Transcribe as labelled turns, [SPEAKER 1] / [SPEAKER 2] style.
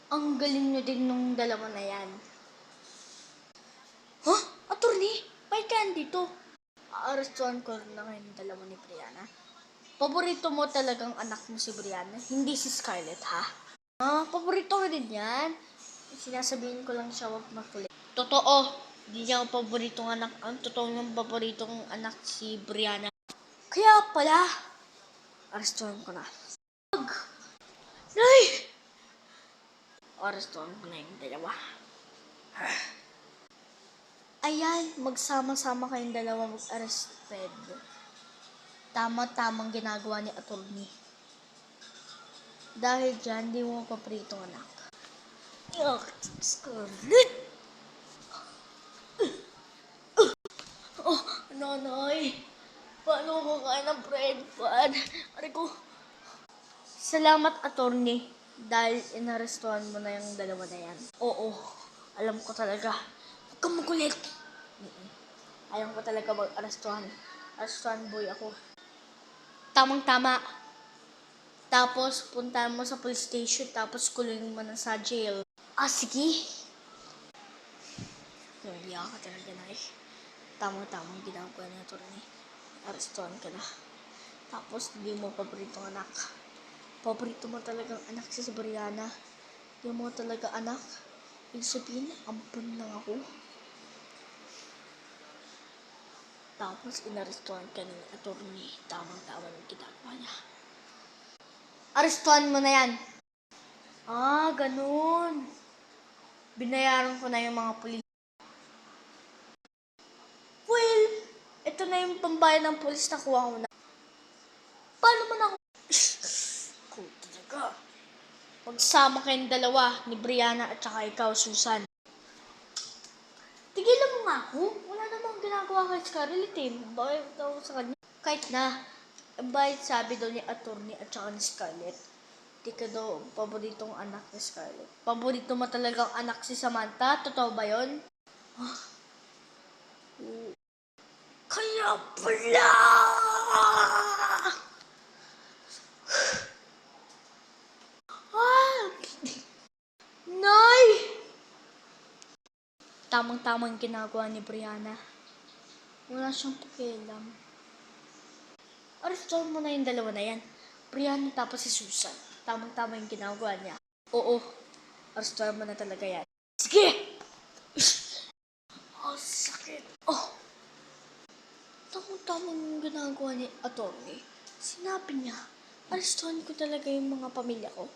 [SPEAKER 1] Ang galing nyo din nung dalawa na yan. Huh? Attorney? Bakit ka andito? Aarestuhan ko na kayong dalawa ni Brianna. Paborito mo talagang anak mo si Brianna, hindi si Scarlett, ha? Paborito ko din yan. Sinasabihin ko lang siya wag makulit. Totoo, hindi niya ang paboritong anak. Ang totoo yung paboritong anak si Brianna. Kaya pala, arestuhan ko na. Nay! Arestuhan ko na yung dalawa. Ayan, magsama-sama kayong dalawa mag-arrested. Tama-tamang ginagawa ni attorney. Dahil dyan, di mo papritong anak. Scarlett! Nanay! Paano ko kaya ng bread pan? Aray ko. Salamat, attorney. Dahil inarestuhan mo na yung dalawa na yan. Oo, alam ko talaga. Huwag kang magulit. Ayaw ko talaga mag-arestuhan. Arestuhan boy ako. Tamang-tama. Tapos, puntahan mo sa police station, tapos kulungin mo na sa jail. Sige. Kaya ka talaga na eh. Tamang-tamang ginagawa na ito rin eh. Arestuhan ka na. Tapos, hindi mo paboritong anak. Paborito mo talagang anak si Brianna. Hindi mo talaga anak. Ibig sabihin, ampun lang ako. Tapos, inarestuhan ka ng attorney. Tamang-tama ng ginagawa niya. Arestuhan mo na yan. Ganun. Binayaran ko na yung mga pulis. Well, ito na yung pambayad ng pulis na kuha ko na. Paano man ako? Kung talaga. Magsama kayong dalawa ni Brianna at saka ikaw, Susan. Tigilan mo nga ako. Wala namang ginagawa kay Scarlett eh. Bakit daw sa kanya? Kahit na, bakit sabi daw ni attorney at saka ni Scarlett, di ka daw paboritong anak ni Scarlett. Paborito mo talagang anak si Samantha? Totoo ba yun? Kaya pala! Nay! Tamang-tamang ginagawa ni Brianna. Wala siyang pakialam. Arestuhan mo na yung dalawa na yan. Brianna tapos si Susan. Tamang-tama yung ginagawa niya. Oo. Arestuhan mo na talaga yan. Sige! Sakit. Tamang-tama yung ginagawa ni attorney. Sinabi niya, arestuhan ko talaga yung mga pamilya ko.